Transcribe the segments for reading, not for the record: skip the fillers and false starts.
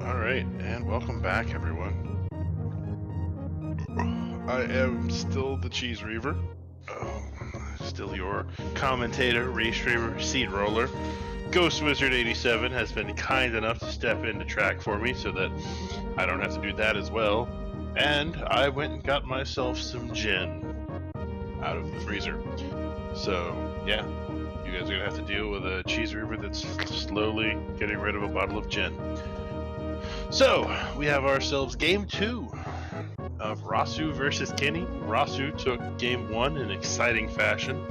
Alright, and welcome back, everyone. I am still the Cheese Reaver. Still your commentator, restreamer, seed roller. Ghost Wizard 87 has been kind enough to step in to track for me so that I don't have to do that as well. And I went and got myself some gin out of the freezer. So, yeah, you guys are gonna have to deal with a Cheese Reaver that's slowly getting rid of a bottle of gin. So, we have ourselves game 2 of Rossu versus CnEY. Rossu took game 1 in exciting fashion.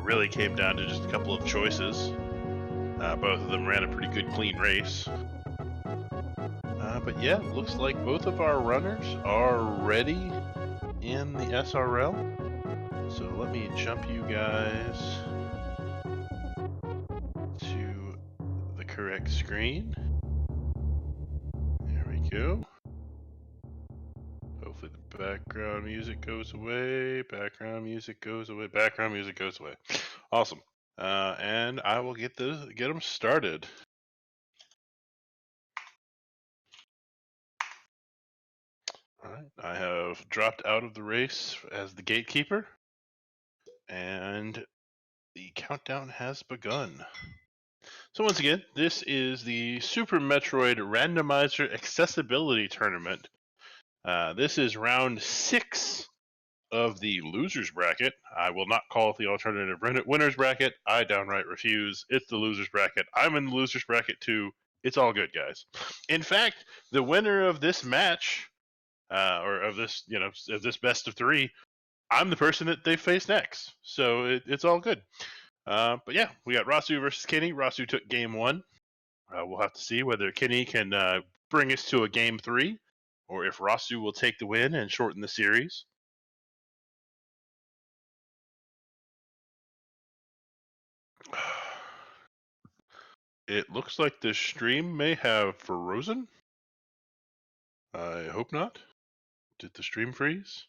Really came down to just a couple of choices. Both of them ran a pretty good, clean race. But yeah, looks like both of our runners are ready in the SRL. So let me jump you guys to the correct screen. There we go. Hopefully the background music goes away. Background music goes away. Background music goes away. Awesome. And I will get them started. All right. I have dropped out of the race as the gatekeeper, and the countdown has begun. So once again, this is the Super Metroid Randomizer Accessibility Tournament. This is round 6 of the losers bracket. I will not call it the alternative winners bracket. I downright refuse. It's the losers bracket. I'm in the losers bracket too. It's all good, guys. In fact, the winner of this match, or of this, of this best of 3, I'm the person that they face next. So it's all good. But yeah, we got Rossu versus CnEY. Rossu took game 1. We'll have to see whether CnEY can bring us to a game 3, or if Rossu will take the win and shorten the series. It looks like the stream may have frozen. I hope not. Did the stream freeze?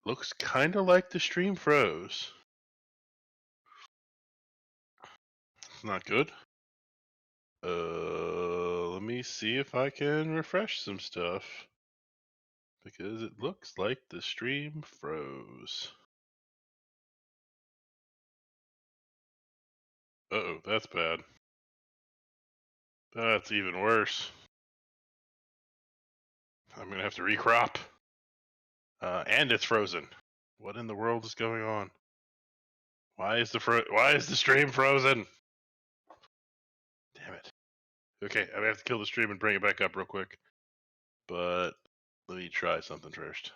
Looks kind of like the stream froze. It's not good. Let me see if I can refresh some stuff. Because it looks like the stream froze. Uh-oh, that's bad. That's even worse. I'm gonna have to recrop. And it's frozen. What in the world is going on? Why is the stream frozen? Damn it. Okay, I have to kill the stream and bring it back up real quick. But let me try something first.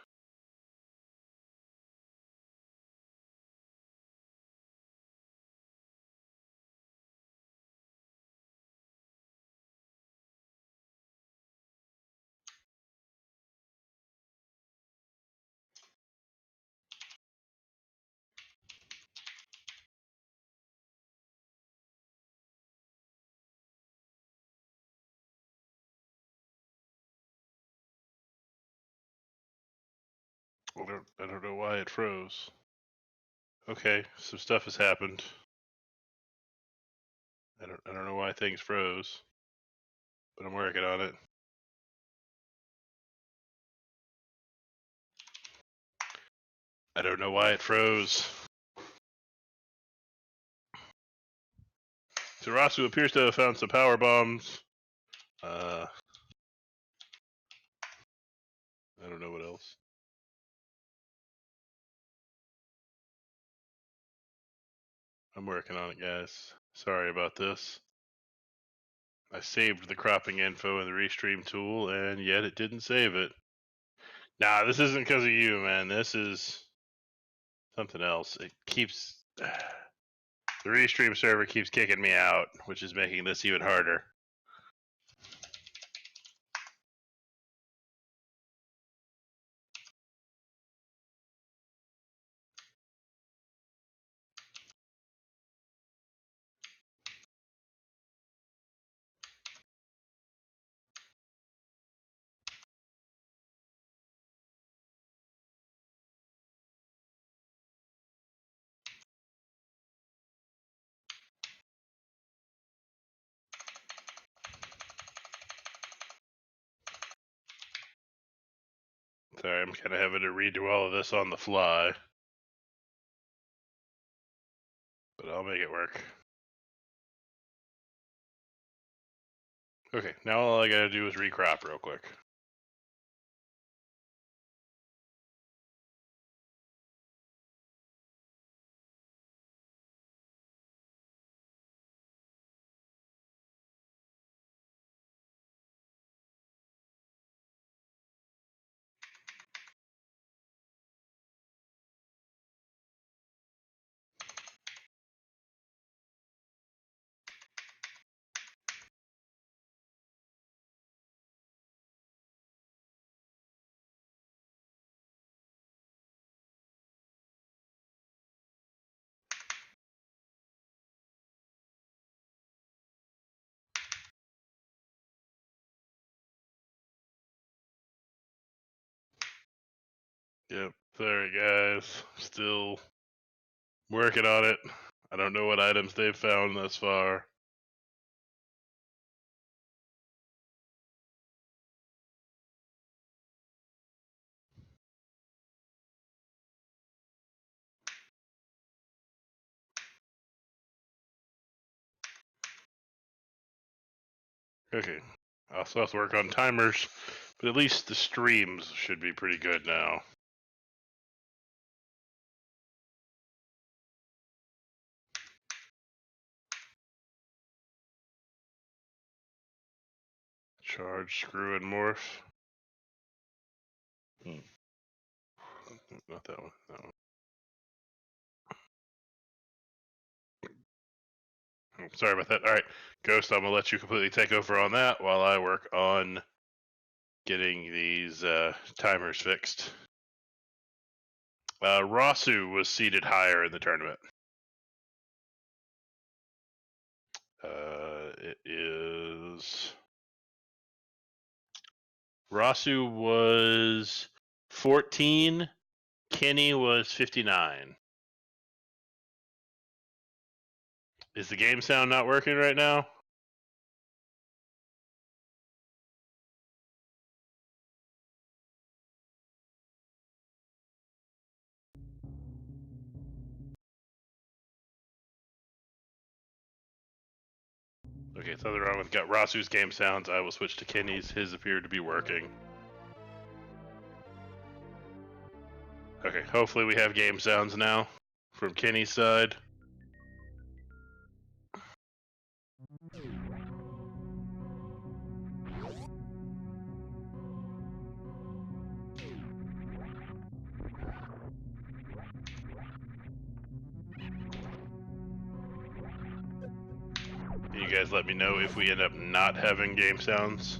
I don't know why it froze. Okay, some stuff has happened. I don't know why things froze, but I'm working on it. I don't know why it froze. Tarasu appears to have found some power bombs. I don't know what else. I'm working on it, guys. Sorry about this. I saved the cropping info in the restream tool, and yet it didn't save it. Nah, this isn't because of you, man. This is something else. It keeps... The restream server keeps kicking me out, which is making this even harder. Sorry, I'm kind of having to redo all of this on the fly. But I'll make it work. Okay, now all I gotta do is recrop real quick. Yep, sorry guys. Still working on it. I don't know what items they've found thus far. Okay, I'll still have to work on timers, but at least the streams should be pretty good now. Charge, screw, and morph. Not that one. That one. Sorry about that. All right, Ghost, I'm gonna let you completely take over on that while I work on getting these timers fixed. Rossu was seated higher in the tournament. It is Rossu was 14. Kenny was 59. Is the game sound not working right now? Okay, something wrong with Rossu's game sounds. I will switch to Kenny's. His appeared to be working. Okay, hopefully we have game sounds now from Kenny's side. You guys let me know if we end up not having game sounds.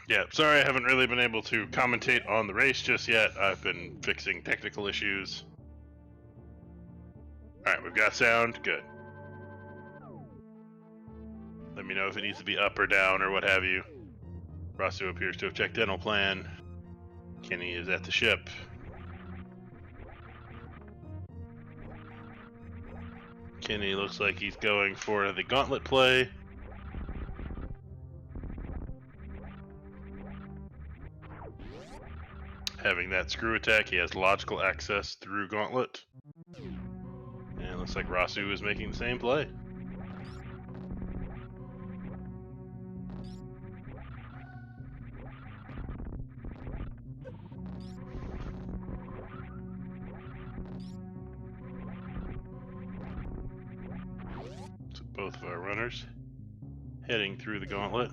Yeah, sorry I haven't really been able to commentate on the race just yet. I've been fixing technical issues. Alright, we've got sound. Good. Let me know if it needs to be up or down or what have you. Rossu appears to have checked dental plan. Kenny is at the ship. Kenny looks like he's going for the gauntlet play. Having that screw attack, he has logical access through gauntlet. And it looks like Rossu is making the same play. So both of our runners heading through the gauntlet.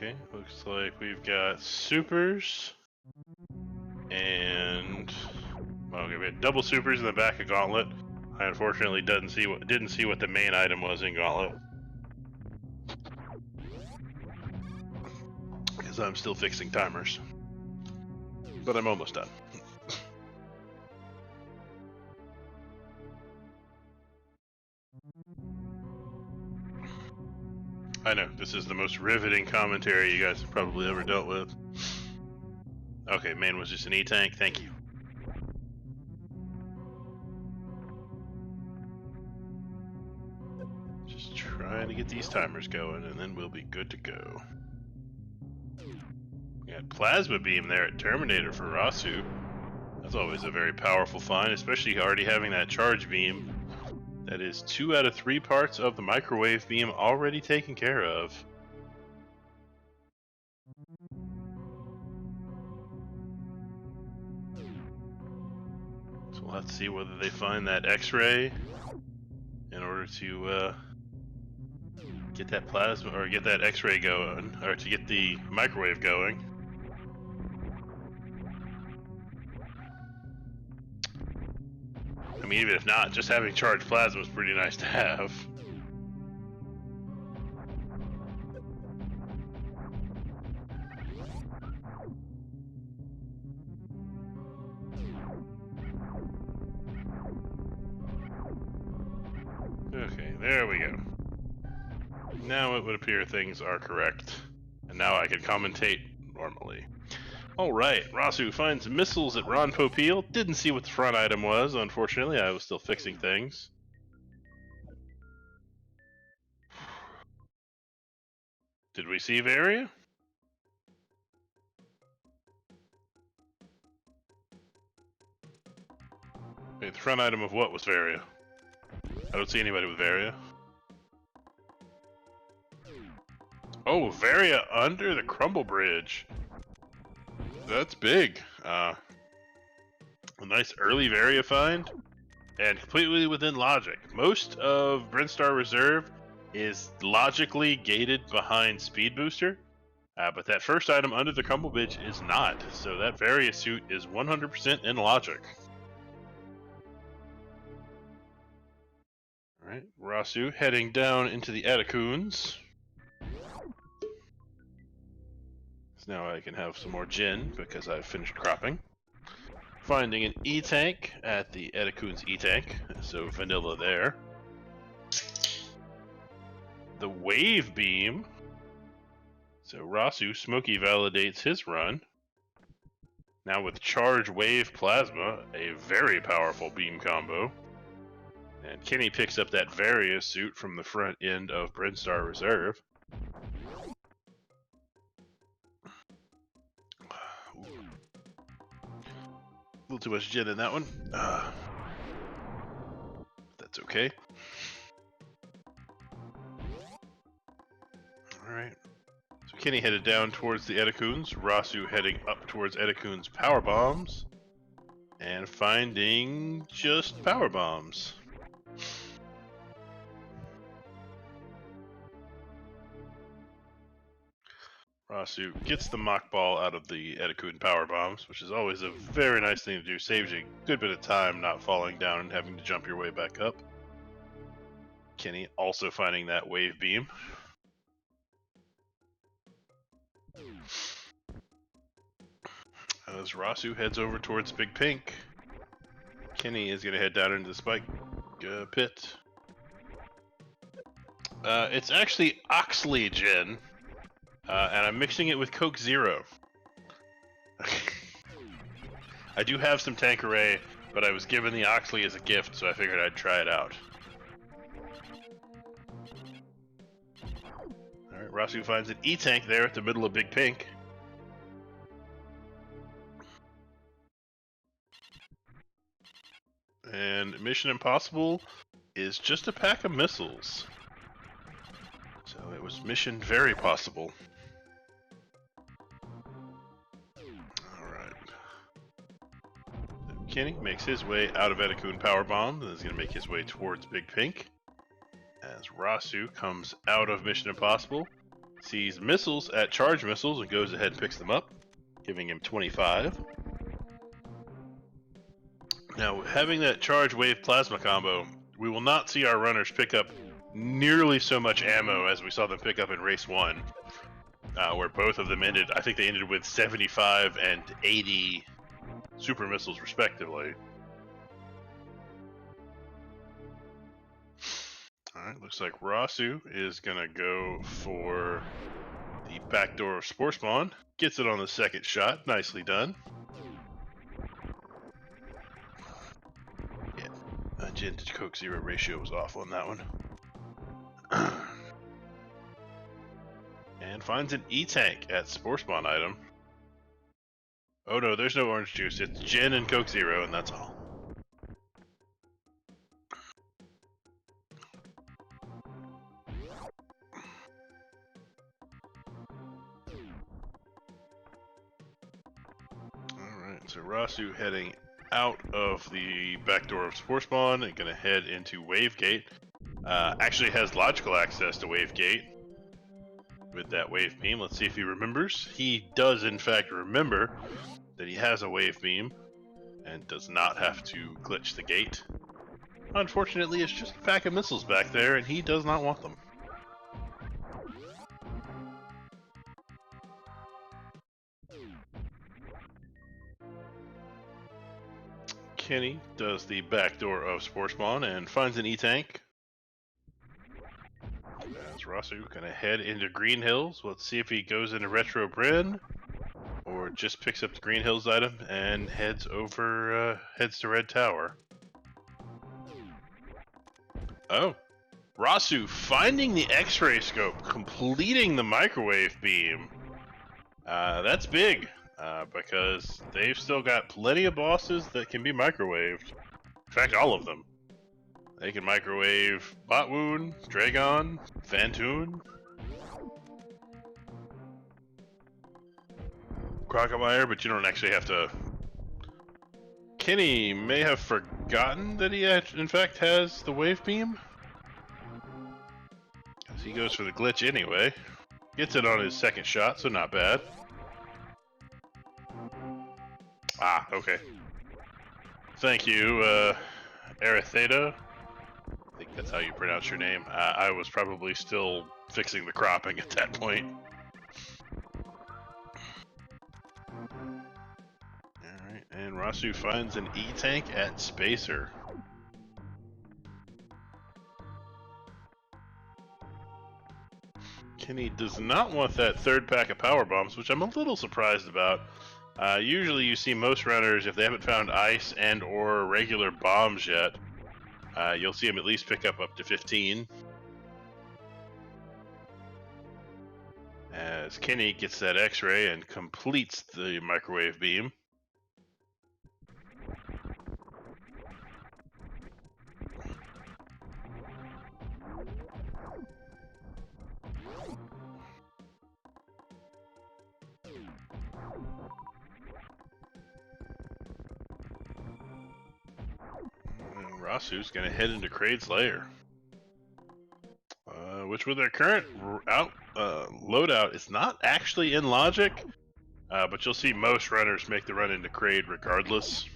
Okay, looks like we've got supers And okay, we had double supers in the back of Gauntlet. I unfortunately didn't see what the main item was in Gauntlet, because I'm still fixing timers. But I'm almost done. I know, this is the most riveting commentary you guys have probably ever dealt with. Okay, main was just an E-tank, thank you. Just trying to get these timers going, and then we'll be good to go. We got Plasma Beam there at Terminator for Rossu. That's always a very powerful find, especially already having that charge beam. That is 2 out of 3 parts of the microwave beam already taken care of. So let's see whether they find that X-ray in order to get that plasma, or get that X-ray going, or to get the microwave going. I mean, even if not, just having charged plasma is pretty nice to have. Okay, there we go. Now it would appear things are correct, and now I can commentate normally. Alright, Rossu finds missiles at Ron Popeil. Didn't see what the front item was, unfortunately. I was still fixing things. Did we see Varia? Wait, the front item of what was Varia? I don't see anybody with Varia. Oh, Varia under the Crumble Bridge. That's big. A nice early Varia find, and completely within logic. Most of Brinstar Reserve is logically gated behind Speed Booster, but that first item under the Crumble Bridge is not, so that Varia suit is 100% in logic. Alright, Rossu heading down into the Atacoons. So now I can have some more gin because I've finished cropping. Finding an E-tank at the Atacoons E-tank, so vanilla there. The wave beam. So Rossu Smokey validates his run. Now with charge wave plasma, a very powerful beam combo. And Kenny picks up that Varia suit from the front end of Brinstar Reserve. A little too much gin in that one. That's okay. Alright. So Kenny headed down towards the Atacoons. Rossu heading up towards Atacoons power bombs. And finding just power bombs. Rossu gets the mock ball out of the Atacoon power bombs, which is always a very nice thing to do. Saves you a good bit of time not falling down and having to jump your way back up. Kenny also finding that wave beam. As Rossu heads over towards Big Pink, Kenny is going to head down into the spike pit. It's actually Oxley gin. And I'm mixing it with Coke Zero. I do have some Tanqueray, but I was given the Oxley as a gift, so I figured I'd try it out. Alright, Rossu finds an E-tank there at the middle of Big Pink. And Mission Impossible is just a pack of missiles. So it was Mission Very Possible. Kenny makes his way out of Atacoon Powerbomb and is going to make his way towards Big Pink. As Rossu comes out of Mission Impossible, sees missiles at charge missiles and goes ahead and picks them up, giving him 25. Now, having that charge wave plasma combo, we will not see our runners pick up nearly so much ammo as we saw them pick up in race 1, where both of them ended. I think they ended with 75 and 80 super missiles respectively. Alright, looks like Rossu is gonna go for the backdoor of Spore Spawn. Gets it on the second shot. Nicely done. Yeah, Gen to Coke Zero ratio was off on that one. And finds an E-Tank at Spore Spawn item. Oh no, there's no orange juice. It's Gen and Coke Zero, and that's all. Alright, so Rossu heading out of the back door of Spore Spawn and gonna head into Wave Gate. Actually has logical access to Wave Gate with that wave beam. Let's see if he remembers. He does in fact remember that he has a wave beam and does not have to glitch the gate. Unfortunately, it's just a pack of missiles back there and he does not want them. Kenny does the back door of Spore Spawn and finds an E-Tank. As Rossu gonna head into Green Hills. Let's see if he goes into Retro Bryn or just picks up the Green Hills item and heads over, heads to Red Tower. Oh, Rossu finding the X-ray scope, completing the microwave beam. That's big, because they've still got plenty of bosses that can be microwaved. In fact, all of them. They can microwave Botwoon, Dragon, Fantoon, Crocomire, but you don't actually have to. Kenny may have forgotten that he in fact has the wave beam. Because he goes for the glitch anyway. Gets it on his second shot, so not bad. Ah, okay. Thank you, Aratheta. I think that's how you pronounce your name. I was probably still fixing the cropping at that point. Alright, and Rossu finds an E-Tank at Spacer. Kenny does not want that third pack of power bombs, which I'm a little surprised about. Usually you see most runners, if they haven't found ice and or regular bombs yet, you'll see them at least pick up to 15. As Kenny gets that X-ray and completes the microwave beam. And Rossu's gonna head into Kraid's lair. Which with their current loadout, it's not actually in logic, but you'll see most runners make the run into Kraid regardless.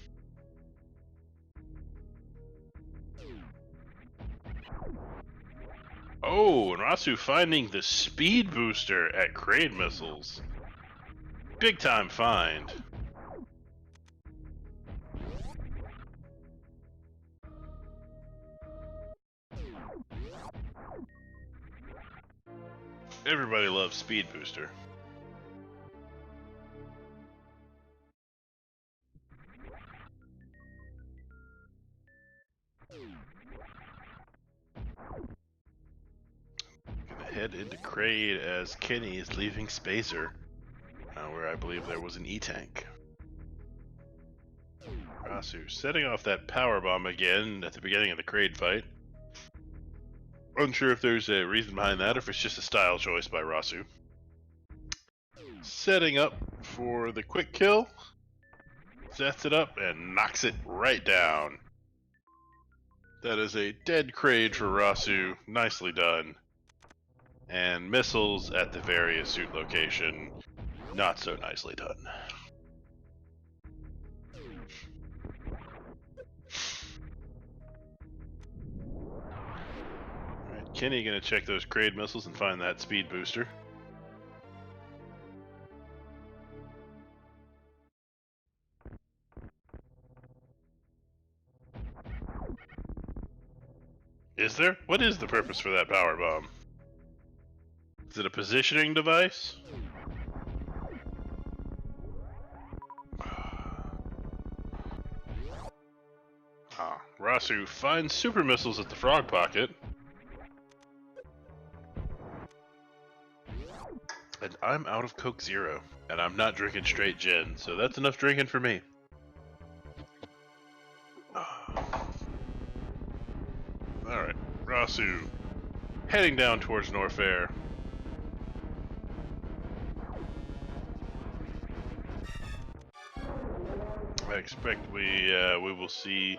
Oh, and Rossu finding the speed booster at Kraid missiles. Big time find. Everybody loves speed booster. Gonna head into Kraid as Kenny is leaving Spacer, where I believe there was an E-Tank. Rossu setting off that power bomb again at the beginning of the Kraid fight. Unsure if there's a reason behind that or if it's just a style choice by Rossu. Setting up for the quick kill. Sets it up and knocks it right down. That is a dead Kraid for Rossu. Nicely done. And missiles at the various suit location. Not so nicely done. Kenny gonna check those Kraid missiles and find that speed booster. Is there? What is the purpose for that power bomb? Is it a positioning device? Ah, Rossu finds super missiles at the frog pocket. And I'm out of Coke Zero. And I'm not drinking straight gin, so that's enough drinking for me. Alright, Rossu heading down towards Norfair. I expect we will see.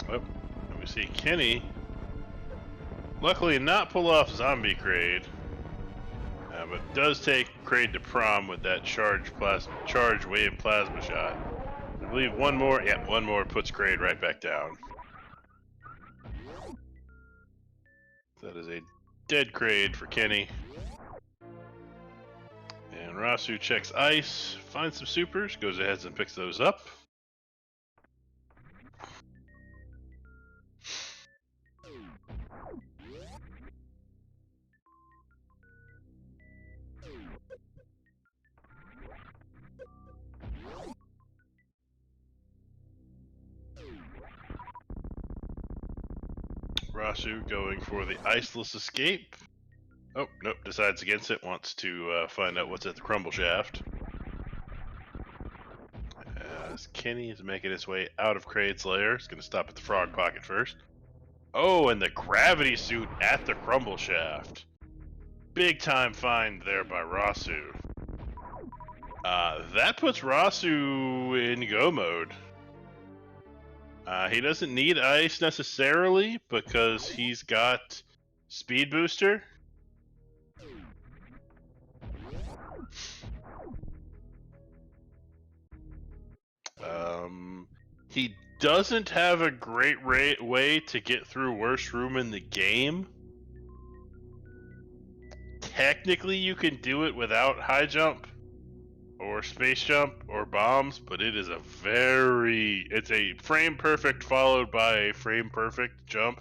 Oh, we see Kenny. Luckily, not pull off Zombie Kraid, but does take Kraid to prom with that charge wave plasma shot. I believe one more. Yeah, one more puts Kraid right back down. That is a dead Kraid for Kenny. And Rossu checks ice, finds some supers, goes ahead and picks those up. Rossu going for the iceless escape. Oh, nope, decides against it, wants to find out what's at the crumble shaft. As Kenny is making his way out of Kraid's lair, he's going to stop at the frog pocket first. Oh, and the gravity suit at the crumble shaft. Big time find there by Rossu. That puts Rossu in go mode. He doesn't need ice necessarily because he's got speed booster. He doesn't have a great way to get through worst room in the game. Technically, you can do it without high jump or space jump or bombs, but it is it's a frame perfect followed by a frame perfect jump.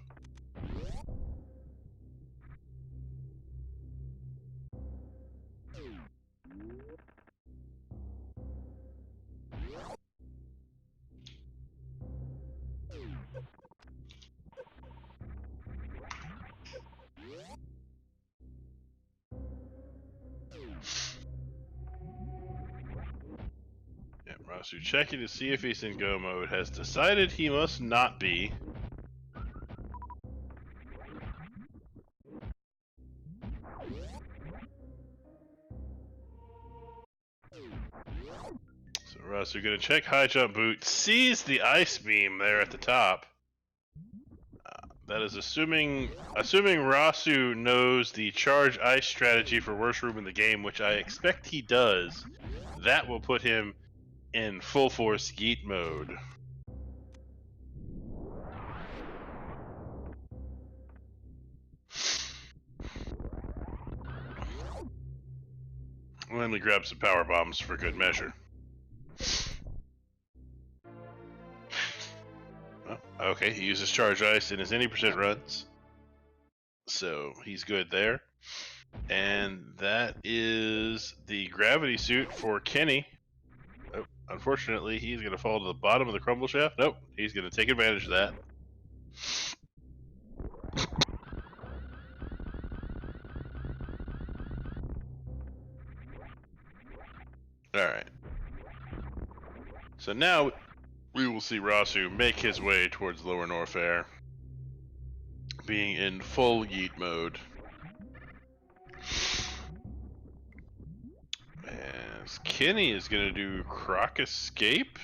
Yeah, Rossu checking to see if he's in go mode, has decided he must not be. So Rossu gonna check high jump boot, sees the ice beam there at the top. That is assuming Rossu knows the charge ice strategy for worst room in the game, which I expect he does. That will put him in full force yeet mode. Let me grab some power bombs for good measure. Well, okay, he uses charge ice in his any percent runs, so he's good there. And that is the gravity suit for Kenny. Oh, unfortunately, he's going to fall to the bottom of the crumble shaft. Nope, he's going to take advantage of that. Alright. So now we will see Rossu make his way towards Lower Norfair, being in full yeet mode. As Kenny is going to do Croc Escape.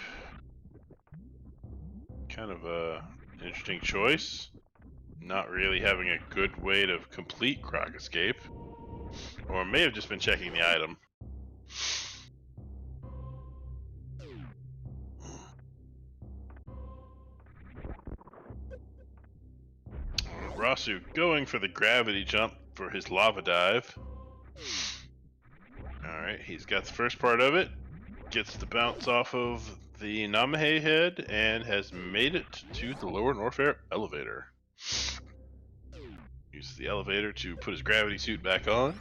Kind of an interesting choice. Not really having a good way to complete Croc Escape. Or may have just been checking the item. Rossu going for the gravity jump for his lava dive. Alright, he's got the first part of it. Gets the bounce off of the Namahe head and has made it to the lower Norfair elevator. Uses the elevator to put his gravity suit back on.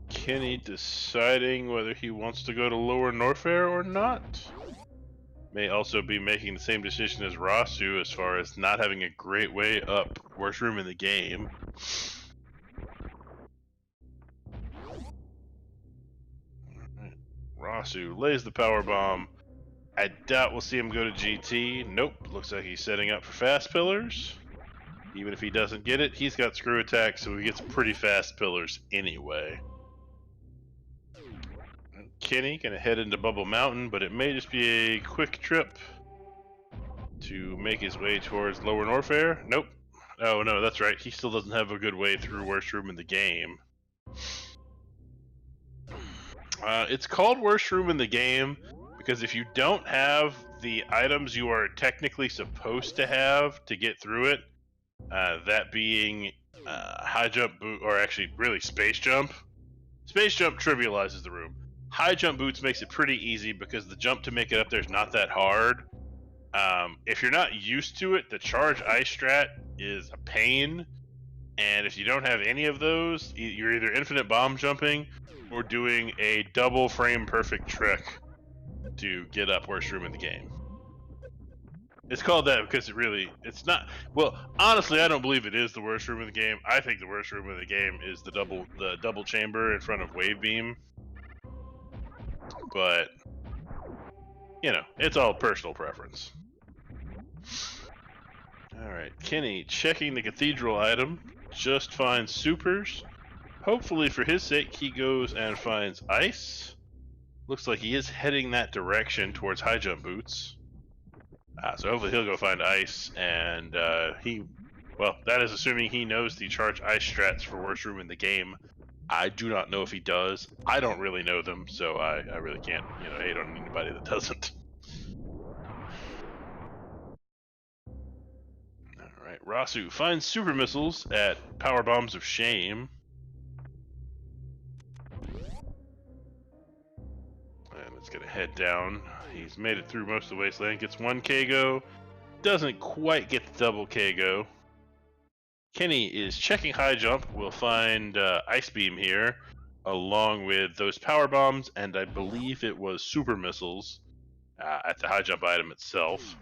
Kenny deciding whether he wants to go to lower Norfair or not. May also be making the same decision as Rossu as far as not having a great way up worst room in the game. Rossu lays the power bomb. I doubt we'll see him go to GT. Nope, looks like he's setting up for fast pillars. Even if he doesn't get it, he's got screw attack, so he gets pretty fast pillars anyway. Kenny gonna head into Bubble Mountain, but it may just be a quick trip to make his way towards lower Norfair. Nope. Oh no, that's right. He still doesn't have a good way through worst room in the game. It's called worst room in the game because if you don't have the items you are technically supposed to have to get through it, that being high jump boot, or actually really space jump. Space jump trivializes the room. High jump boots makes it pretty easy because the jump to make it up there is not that hard. If you're not used to it, the charge ice strat is a pain, and if you don't have any of those, you're either infinite bomb jumping or doing a double frame perfect trick to get up worst room in the game. It's called that because it's not. Well, honestly, I don't believe it is the worst room in the game. I think the worst room in the game is the double chamber in front of wave beam. But you know, it's all personal preference. Alright, Kenny checking the cathedral item, just finds supers. Hopefully for his sake he goes and finds ice. Looks like he is heading that direction towards high jump boots. So hopefully he'll go find ice, and well, that is assuming he knows the charge ice strats for worst room in the game. I do not know if he does. I don't really know them, so I really can't, hate on anybody that doesn't. Alright, Rossu finds super missiles at Power Bombs of Shame. And it's gonna head down. He's made it through most of the wasteland, gets 1 KO, doesn't quite get the double KO. Kenny is checking high jump, will find Ice Beam here, along with those power bombs, and I believe it was super missiles at the high jump item itself.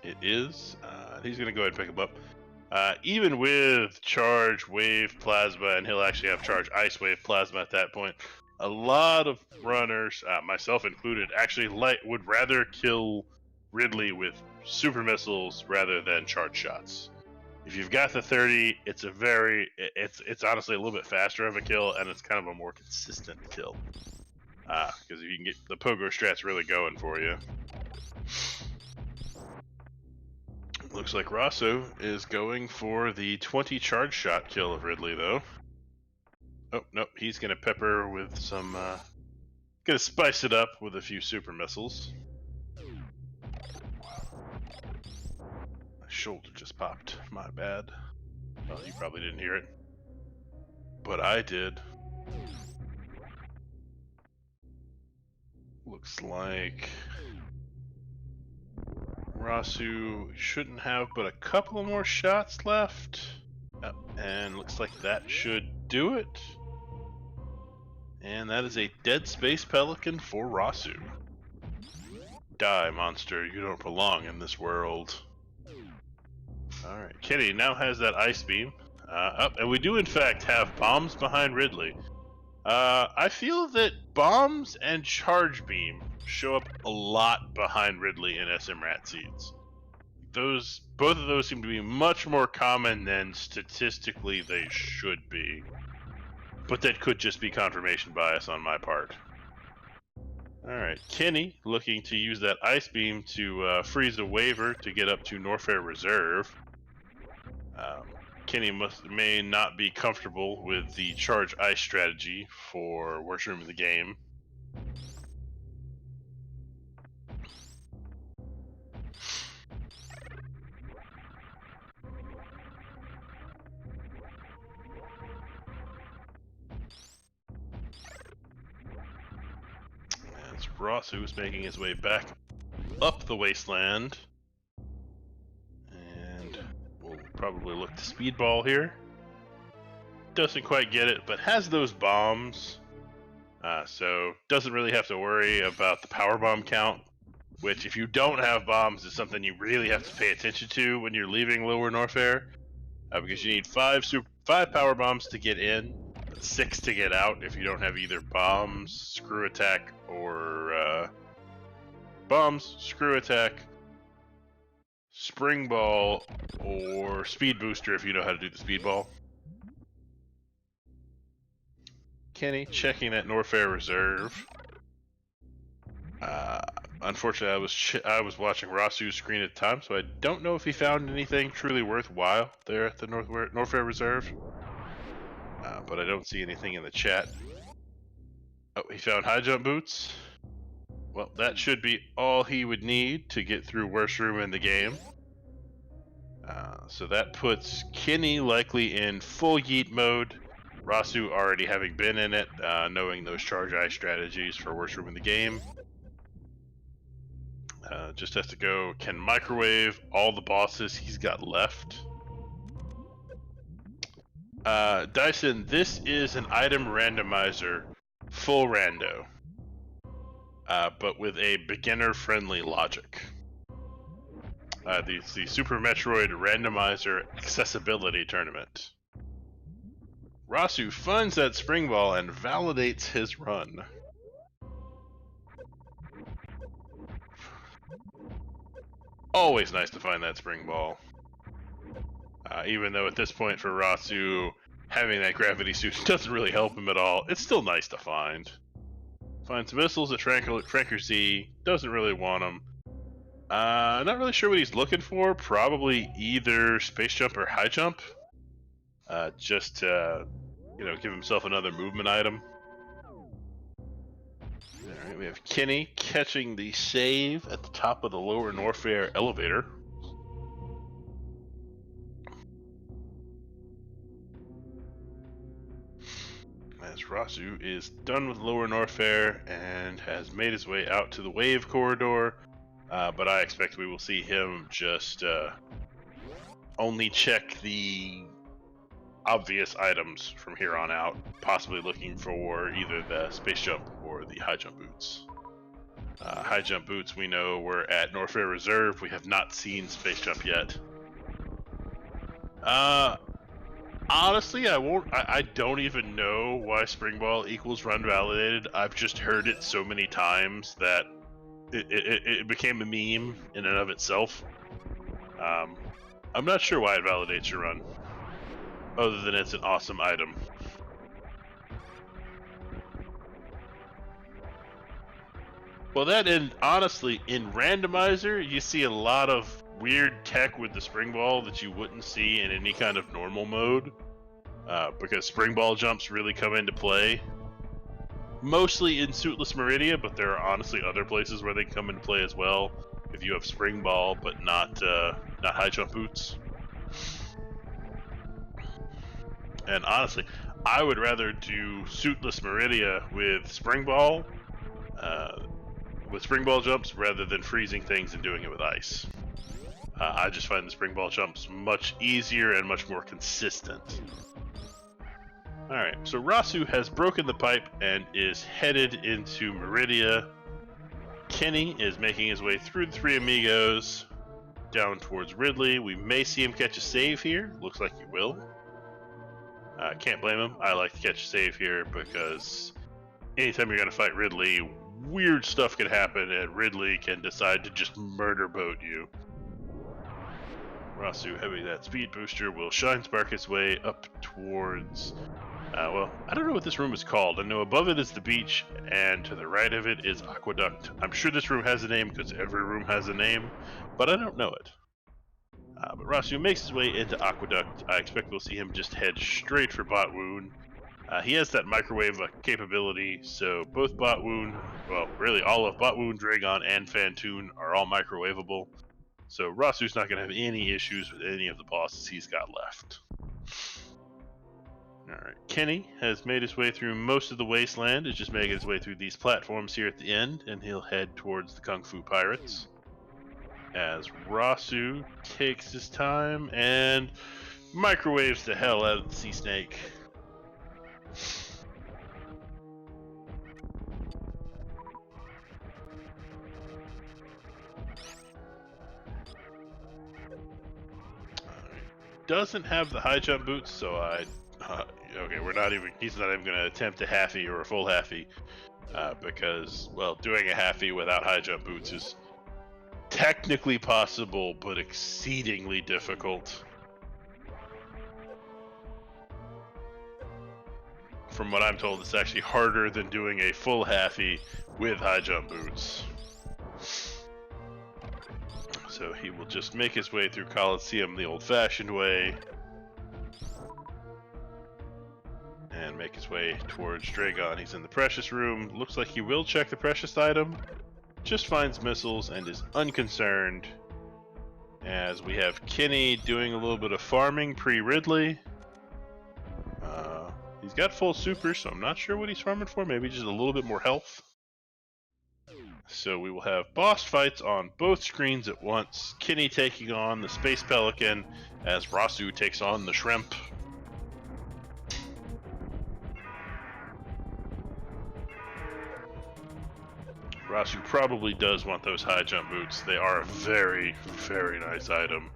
It is. He's going to go ahead and pick him up. Even with charge wave plasma, and he'll actually have charge ice wave plasma at that point, a lot of runners, myself included, actually would rather kill Ridley with super missiles rather than charge shots. If you've got the 30, it's honestly a little bit faster of a kill, and it's kind of a more consistent kill. Because you can get the pogo strats really going for you. Looks like Rossu is going for the 20 charge shot kill of Ridley, though. Oh, nope, he's going to pepper with some, going to spice it up with a few super missiles. My shoulder just popped, my bad. Well, you probably didn't hear it. But I did. Looks like Rossu shouldn't have but a couple more shots left. And looks like that should do it. And that is a dead space pelican for Rossu. Die, monster, you don't belong in this world. Alright, Kenny now has that ice beam. And we do in fact have bombs behind Ridley. I feel that bombs and charge beam show up a lot behind Ridley in SMRAT seeds. Both of those seem to be much more common than statistically they should be. But that could just be confirmation bias on my part. Alright, Kenny looking to use that ice beam to freeze a waiver to get up to Norfair Reserve. Kenny may not be comfortable with the charge ice strategy for worst room in the game. As Rossu is making his way back up the wasteland. And we'll probably look to speedball here. Doesn't quite get it, but has those bombs. So doesn't really have to worry about the power bomb count, which if you don't have bombs is something you really have to pay attention to when you're leaving Lower Norfair, because you need five power bombs to get in, but 6 to get out if you don't have either bombs, screw attack, or bombs, screw attack, spring ball, or speed booster if you know how to do the speed ball. Kenny checking that Norfair reserve. Unfortunately, I was watching Rossu's screen at the time, so I don't know if he found anything truly worthwhile there at the Norfair reserve. But I don't see anything in the chat. Oh, he found high jump boots. Well, that should be all he would need to get through worst room in the game. So that puts Kenny likely in full yeet mode. Rossu already having been in it, knowing those charge eye strategies for worst room in the game. Just has to go, can microwave all the bosses he's got left. Dyson, this is an item randomizer, full rando, but with a beginner-friendly logic. The Super Metroid Randomizer Accessibility Tournament. Rossu finds that spring ball and validates his run. Always nice to find that spring ball. Even though at this point for Rossu, having that gravity suit doesn't really help him at all, it's still nice to find. Finds missiles at Tranker Z, doesn't really want them. Not really sure what he's looking for, probably either space jump or high jump. Just to, give himself another movement item. Alright, we have Kenny catching the save at the top of the Lower Norfair elevator. As Rossu is done with Lower Norfair and has made his way out to the Wave Corridor, but I expect we will see him just only check the obvious items from here on out, possibly looking for either the space jump or the high jump boots. High jump boots we know we're at Norfair Reserve. We have not seen space jump yet. Honestly, I don't even know why spring ball equals run validated. I've just heard it so many times that it became a meme in and of itself. I'm not sure why it validates your run, other than it's an awesome item. Well, that, and honestly, in randomizer, you see a lot of weird tech with the spring ball that you wouldn't see in any kind of normal mode, because spring ball jumps really come into play. Mostly in Suitless Meridia, but there are honestly other places where they come into play as well. If you have spring ball, but not high jump boots. And honestly, I would rather do Suitless Meridia with spring ball jumps rather than freezing things and doing it with ice. I just find the spring ball jumps much easier and much more consistent. Alright, so Rossu has broken the pipe and is headed into Meridia. Kenny is making his way through the Three Amigos down towards Ridley. We may see him catch a save here. Looks like he will. Can't blame him. I like to catch a save here because anytime you're going to fight Ridley, weird stuff can happen and Ridley can decide to just murder boat you. Rossu, having that speed booster, will shine spark his way up towards... well, I don't know what this room is called. I know above it is the beach, and to the right of it is Aqueduct. I'm sure this room has a name because every room has a name, but I don't know it. But Rossu makes his way into Aqueduct. I expect we'll see him just head straight for Bot Wound. He has that microwave capability, so both Bot Wound, well, really all of Bot Wound, Dragon, and Fantoon are all microwavable. So Rossu's not going to have any issues with any of the bosses he's got left. Alright, Kenny has made his way through most of the wasteland, is just making his way through these platforms here at the end, and he'll head towards the Kung Fu Pirates. As Rossu takes his time and microwaves the hell out of the Sea Snake. Doesn't have the high jump boots, so okay, he's not even going to attempt a halfie or a full halfie, because, well, doing a halfie without high jump boots is technically possible, but exceedingly difficult. From what I'm told, it's actually harder than doing a full halfie with high jump boots. So he will just make his way through Coliseum the old-fashioned way, and make his way towards Dragon. He's in the Precious Room. Looks like he will check the Precious item, just finds missiles and is unconcerned. As we have Kenny doing a little bit of farming pre-Ridley. He's got full super, so I'm not sure what he's farming for. Maybe just a little bit more health. So we will have boss fights on both screens at once. Kenny taking on the Space Pelican as Rossu takes on the Shrimp. Rossu probably does want those high jump boots. They are a very, very nice item.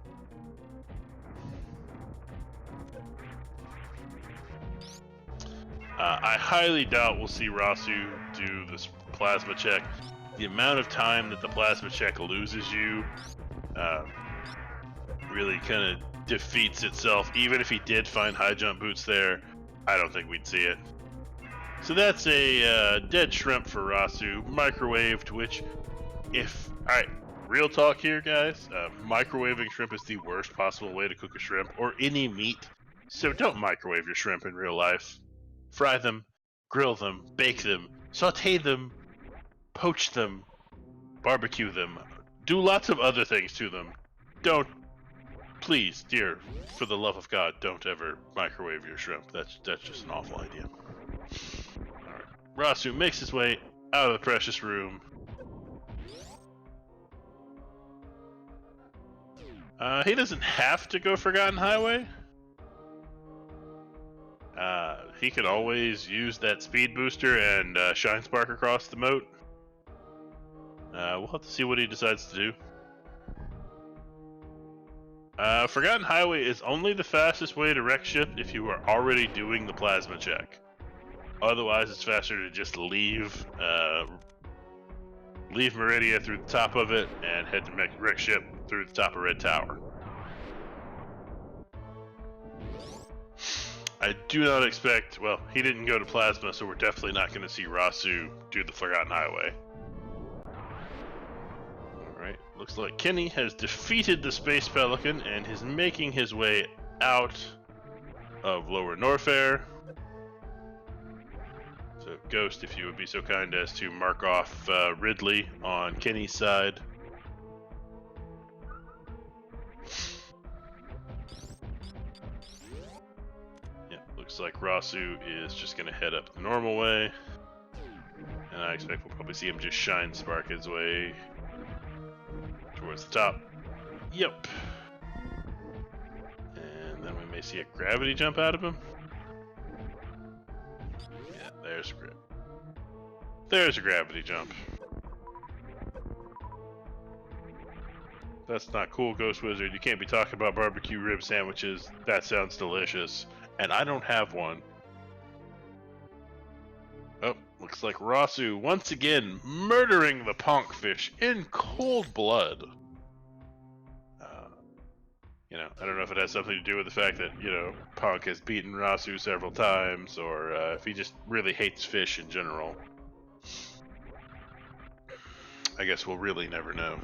I highly doubt we'll see Rossu do this plasma check. The amount of time that the plasma check loses you really kind of defeats itself. Even if he did find high jump boots there, I don't think we'd see it. So that's a dead shrimp for Rossu, microwaved, which alright, real talk here, guys, microwaving shrimp is the worst possible way to cook a shrimp, or any meat, so don't microwave your shrimp in real life. Fry them, grill them, bake them, saute them, poach them, barbecue them, do lots of other things to them. Don't, please, dear, for the love of God, don't ever microwave your shrimp. That's just an awful idea. Alright, Rossu makes his way out of the Precious Room. He doesn't have to go Forgotten Highway. He can always use that speed booster and Shine Spark across the moat. We'll have to see what he decides to do. Forgotten Highway is only the fastest way to wreck ship if you are already doing the plasma check. Otherwise, it's faster to just leave Meridia through the top of it and head to wreck ship through the top of Red Tower. I do not expect, well, he didn't go to Plasma, so we're definitely not going to see Rossu do the Forgotten Highway. Alright, looks like Kenny has defeated the Space Pelican and is making his way out of Lower Norfair. So, Ghost, if you would be so kind as to mark off Ridley on Kenny's side. Looks like Rossu is just going to head up the normal way. And I expect we'll probably see him just Shine Spark his way towards the top. Yep. And then we may see a gravity jump out of him. Yeah, there's a gravity jump. That's not cool, Ghost Wizard. You can't be talking about barbecue rib sandwiches. That sounds delicious. And I don't have one. Oh, looks like Rossu once again murdering the Ponkfish in cold blood. I don't know if it has something to do with the fact that, Ponk has beaten Rossu several times, or if he just really hates fish in general. I guess we'll really never know.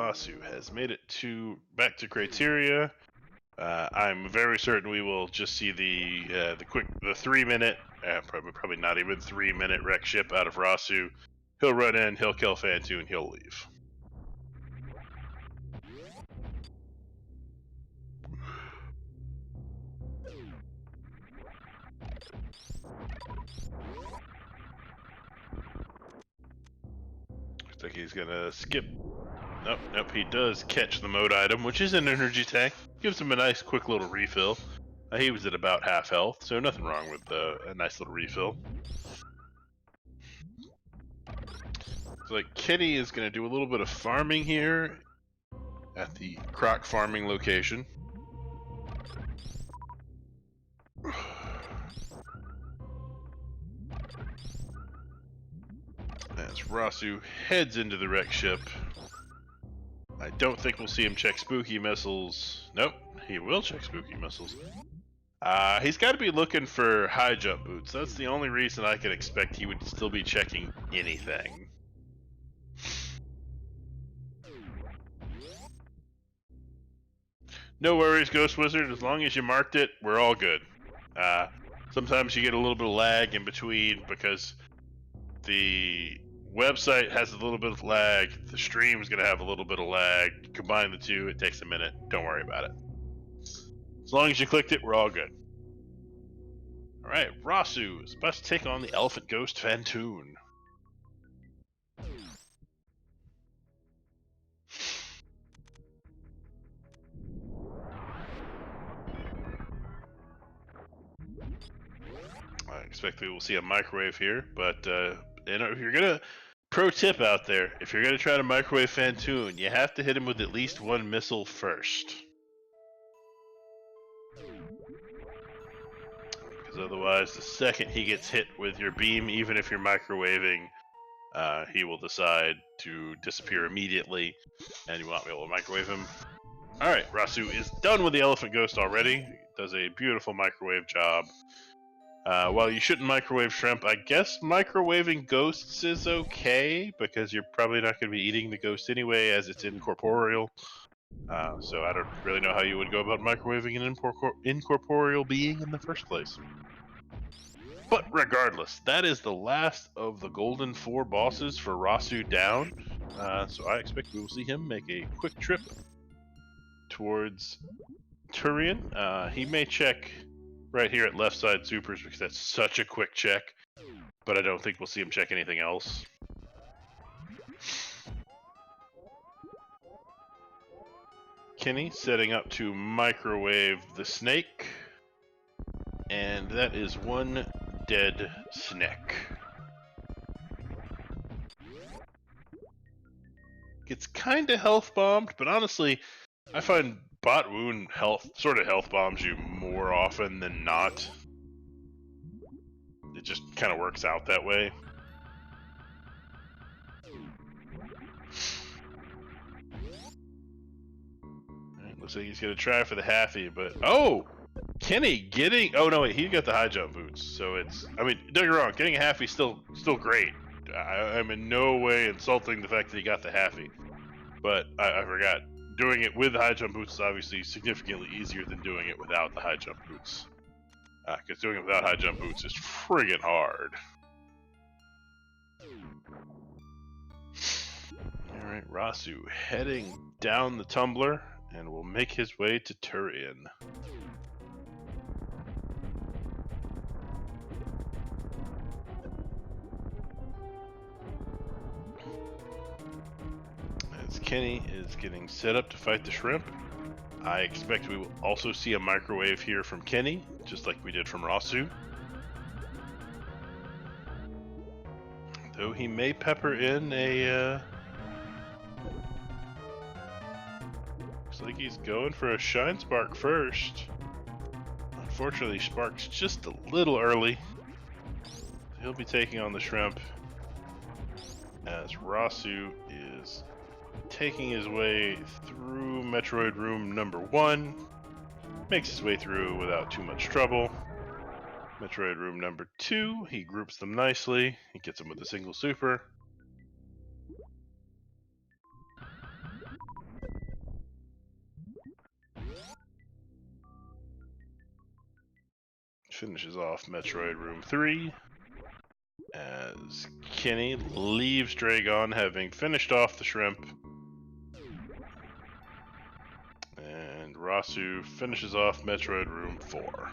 Rossu has made it back to criteria. I'm very certain we will just see the 3-minute, probably not even 3-minute wreck ship out of Rossu. He'll run in, he'll kill Fantoon, he'll leave. Looks like he's gonna skip. Nope, he does catch the mode item, which is an energy tank. Gives him a nice quick little refill. He was at about half health, so nothing wrong with a nice little refill. So like Kenny is going to do a little bit of farming here at the croc farming location. As Rossu heads into the wreck ship. I don't think we'll see him check spooky missiles. Nope, he will check spooky missiles. He's got to be looking for high jump boots. That's the only reason I could expect he would still be checking anything. No worries, Ghost Wizard. As long as you marked it, we're all good. Sometimes you get a little bit of lag in between because the website has a little bit of lag. The stream's going to have a little bit of lag. Combine the two, it takes a minute. Don't worry about it. As long as you clicked it, we're all good. Alright, Rossu is about to take on the Elephant Ghost Fantoon. I expect we will see a microwave here, but if you're gonna, pro tip out there, if you're gonna try to microwave Fantoon, you have to hit him with at least one missile first. Because otherwise, the second he gets hit with your beam, even if you're microwaving, he will decide to disappear immediately, and you won't be able to microwave him. Alright, Rossu is done with the Elephant Ghost already. He does a beautiful microwave job. While you shouldn't microwave shrimp, I guess microwaving ghosts is okay, because you're probably not going to be eating the ghost anyway, as it's incorporeal. So I don't really know how you would go about microwaving an incorporeal being in the first place. But regardless, that is the last of the Golden 4 bosses for Rossu down. So I expect we will see him make a quick trip towards Turian. He may check right here at left side supers because that's such a quick check, but I don't think we'll see him check anything else. Kenny setting up to microwave the snake, and that is one dead snake. Gets kinda health bombed, but honestly, I find bot wound sort of health bombs you more often than not. It just kind of works out that way. Looks like he's gonna try for the halfie, but Kenny getting he got the high jump boots, so it's, I mean, don't get me wrong, getting a halfie still great. I'm in no way insulting the fact that he got the halfie, but I forgot. Doing it with high jump boots is obviously significantly easier than doing it without the high jump boots. Because doing it without high jump boots is friggin' hard. Alright, Rossu heading down the tumbler and will make his way to Turian. As Kenny is getting set up to fight the shrimp, I expect we will also see a microwave here from Kenny, just like we did from Rossu. Though he may pepper in a... Looks like he's going for a Shine Spark first. Unfortunately, Spark's just a little early. He'll be taking on the shrimp, as Rossu is taking his way through Metroid Room number 1. Makes his way through without too much trouble. Metroid Room number 2, he groups them nicely. He gets them with a single super. finishes off Metroid Room 3. As Kenny leaves Dragon, having finished off the shrimp. And Rossu finishes off Metroid Room 4.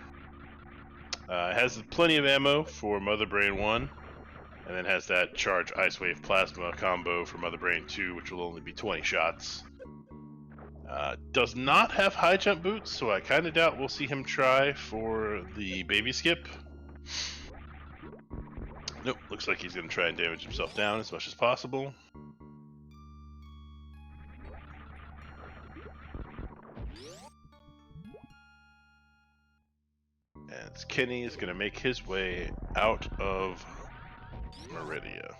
Has plenty of ammo for Mother Brain 1. And then has that Charge Ice Wave Plasma combo for Mother Brain 2, which will only be 20 shots. Does not have high jump boots, so I kind of doubt we'll see him try for the baby skip. Nope, looks like he's going to try and damage himself down as much as possible. As Kenny is going to make his way out of Meridia.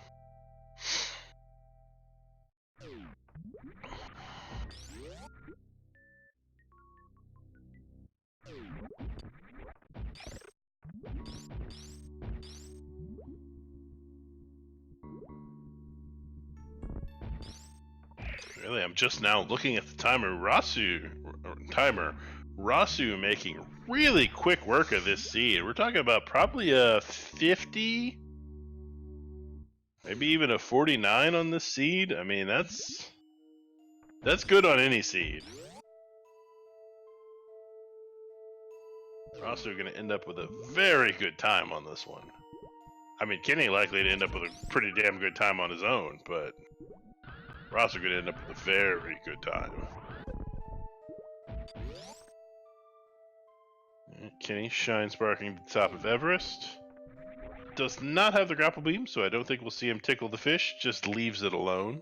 Really, I'm just now looking at the timer. Rossu making really quick work of this seed. We're talking about probably a 50, maybe even a 49 on this seed. I mean, that's good on any seed. Rossu going to end up with a very good time on this one. I mean, Kenny likely to end up with a pretty damn good time on his own, but Rossu going to end up with a very good time. Kenny shine sparking to the top of Everest. Does not have the grapple beam, so I don't think we'll see him tickle the fish. Just leaves it alone.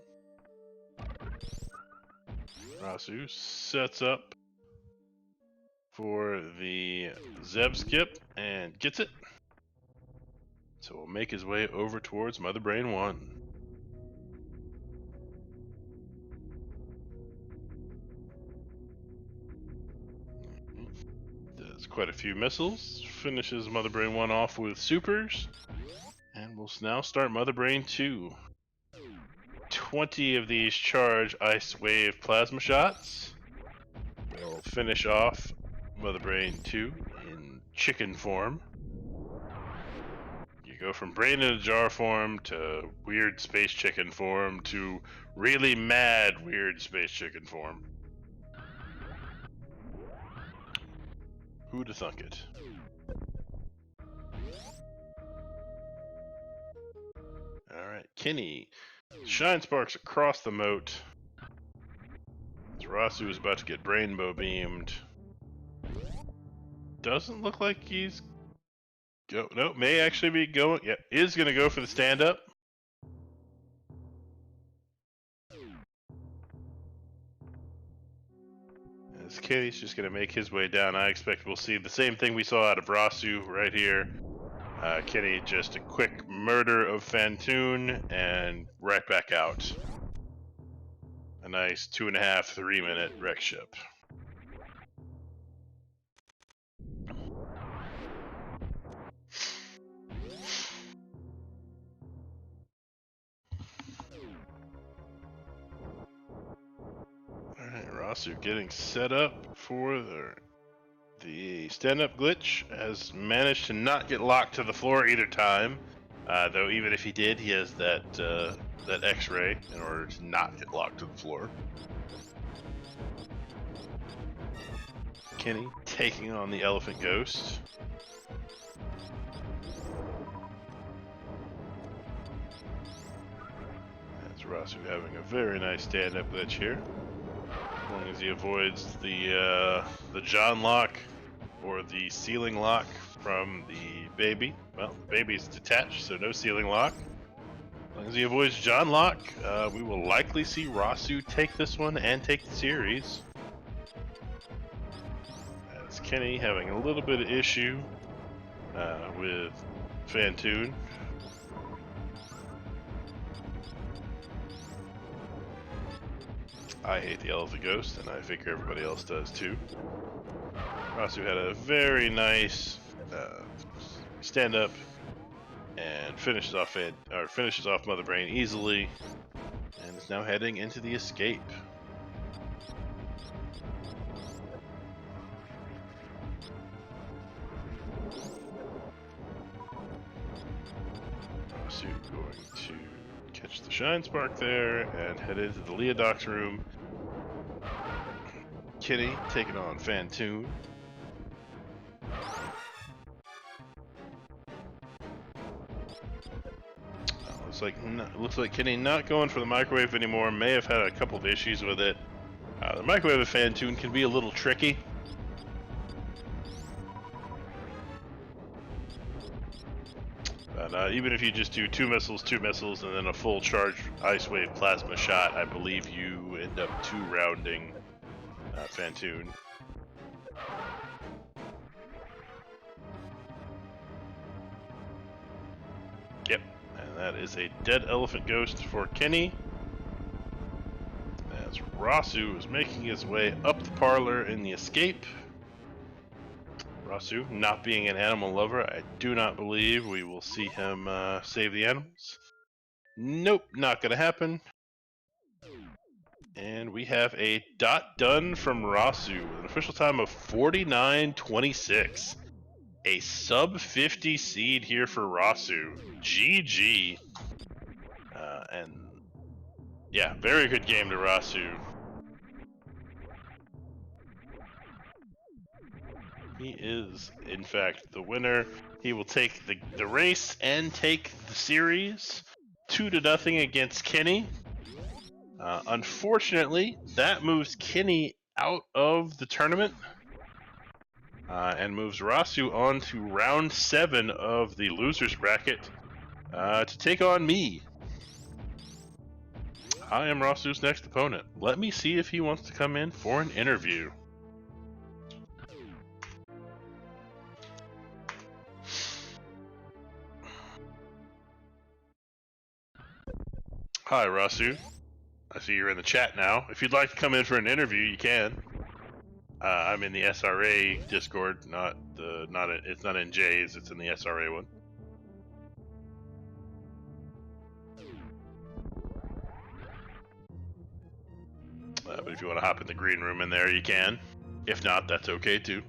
Rossu sets up for the Zeb skip and gets it. So we'll make his way over towards Mother Brain 1. Does quite a few missiles. Finishes Mother Brain 1 off with supers. And we'll now start Mother Brain 2. 20 of these charge Ice Wave Plasma shots. We'll finish off Mother Brain 2 in chicken form. You go from brain in a jar form to weird space chicken form to really mad weird space chicken form. Who'd have thunk it? Alright, Kenny. Shine sparks across the moat. Rossu is about to get rainbow beamed. Doesn't look like he's no, may actually be going. Yep, is gonna go for the stand up. As Kenny's just gonna make his way down, I expect we'll see the same thing we saw out of Rossu right here. Kenny just a quick murder of Fantoon and right back out. A nice 2.5, 3 minute wreck ship. Alright, Rossu getting set up for the stand-up glitch. Has managed to not get locked to the floor either time. Though even if he did, he has that X-ray in order to not get locked to the floor. Kenny taking on the Elephant Ghost. That's Rossu having a very nice stand-up glitch here. As long as he avoids the John lock or the ceiling lock from the baby. Well, the baby's detached, so no ceiling lock. As long as he avoids John lock, we will likely see Rossu take this one and take the series. As Kenny having a little bit of issue with Fantoon. I hate the Elephant Ghost, and I figure everybody else does too. Rossu had a very nice stand up and finishes off Mother Brain easily, and is now heading into the escape. Rossu going to catch the Shine Spark there and head into the Leodoc's room. Kenny taking on Fantoon. Looks like Kenny not going for the microwave anymore. May have had a couple of issues with it. The microwave of Fantoon can be a little tricky. But even if you just do two missiles, and then a full charge Ice Wave plasma shot, I believe you end up two-rounding Fantoon. Yep, and that is a dead elephant ghost for Kenny. As Rossu is making his way up the parlor in the escape. Rossu, not being an animal lover, I do not believe we will see him save the animals. Nope, not gonna happen. And we have a dot done from Rossu with an official time of 49:26. A sub 50 seed here for Rossu. GG. And yeah, very good game to Rossu. He is, in fact, the winner. He will take the race and take the series 2-0 against Kenny. Unfortunately, that moves Kenny out of the tournament and moves Rossu on to round 7 of the losers bracket to take on me. I am Rossu's next opponent. Let me see if he wants to come in for an interview. Hi, Rossu. I see you're in the chat now. If you'd like to come in for an interview, you can. I'm in the SRA Discord, it's not in Jay's, it's in the SRA one. But if you want to hop in the green room in there, you can. If not, that's okay too.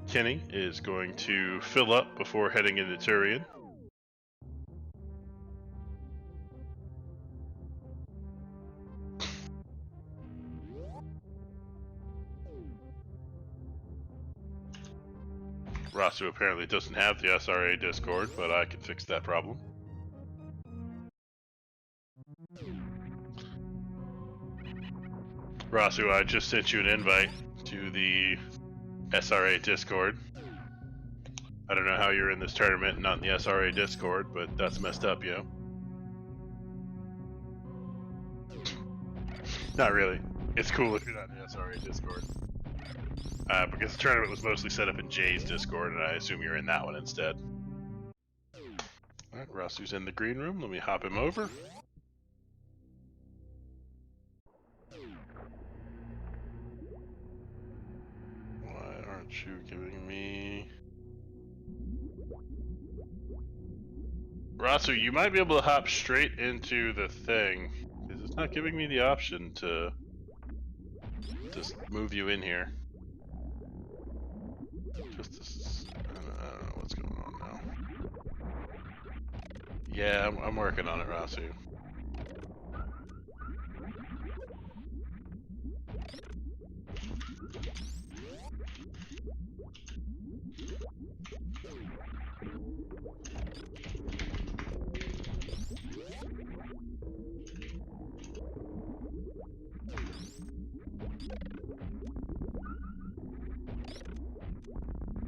Kenny is going to fill up before heading into Turian. Rossu apparently doesn't have the SRA Discord, but I can fix that problem. Rossu, I just sent you an invite to the SRA Discord. I don't know how you're in this tournament and not in the SRA Discord, but that's messed up, yo. Not really. It's cool if you're not in the SRA Discord. Because the tournament was mostly set up in Jay's Discord, and I assume you're in that one instead. Alright, Rossu's in the green room. Let me hop him over. Why aren't you giving me... Rossu, you might be able to hop straight into the thing, because it's not giving me the option to just move you in here. I don't know what's going on now. Yeah, I'm working on it, Rossu.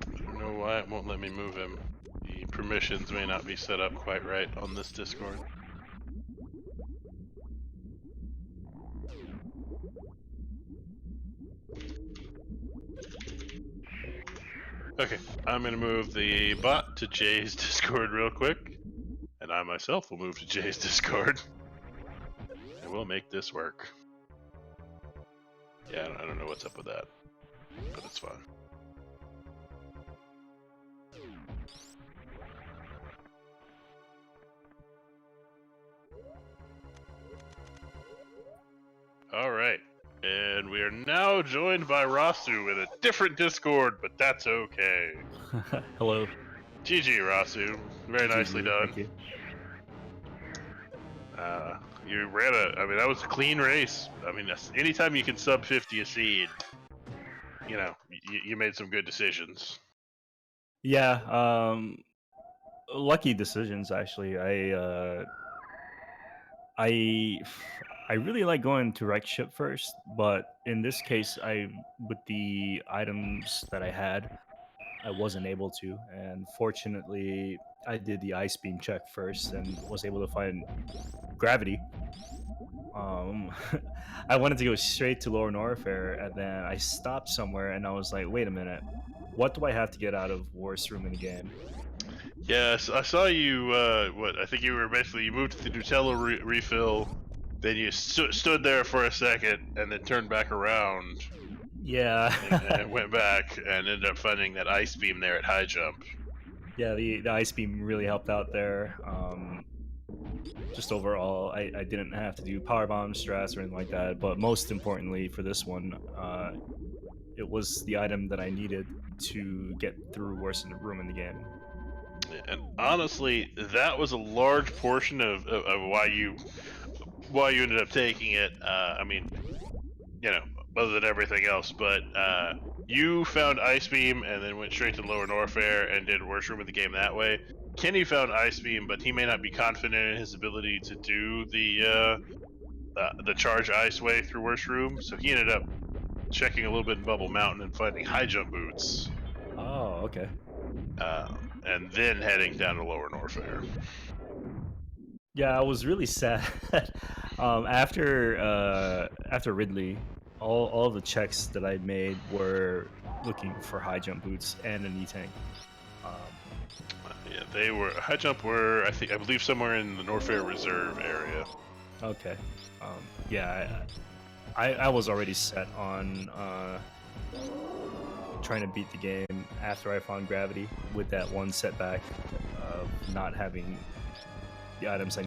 I don't know why it won't let me move him. The permissions may not be set up quite right on this Discord. Okay, I'm gonna move the bot to Jay's Discord real quick, and I myself will move to Jay's Discord, and we'll make this work. Yeah, I don't know what's up with that, but it's fine. Alright, and we are now joined by Rossu with a different Discord, but that's okay. Hello. GG, Rossu. Very nicely GG, done. thank you. You ran that was a clean race. I mean, anytime you can sub 50 a seed, you made some good decisions. Yeah, lucky decisions actually. I I really like going to wreck ship first, but in this case, with the items that I had, I wasn't able to, and fortunately, I did the ice beam check first and was able to find gravity. Um, I wanted to go straight to Lower Norfair, and then I stopped somewhere, and I was like, "Wait a minute, what do I have to get out of worst room in the game?" Yes, I saw you. I think you moved to the Nutella refill, then you stood there for a second, and then turned back around Yeah, and went back and ended up finding that ice beam there at high jump. yeah, the ice beam really helped out there. Just overall, I didn't have to do power bomb strats or anything like that. But most importantly for this one, it was the item that I needed to get through worst room in the game. And honestly, that was a large portion of why you ended up taking it. You know, other than everything else, but you found Ice Beam and then went straight to Lower Norfair and did worst room of the game that way. Kenny found Ice Beam, but he may not be confident in his ability to do the charge ice way through worst room, so he ended up checking a little bit in Bubble Mountain and finding high jump boots, Oh, okay. and then heading down to Lower Norfair. Yeah, I was really sad. After Ridley, all the checks that I made were looking for high jump boots and an E tank. Um, Yeah, they were high jump were I believe somewhere in the Norfair Reserve area. okay. Yeah, I was already set on trying to beat the game after I found gravity with that one setback of not having the items I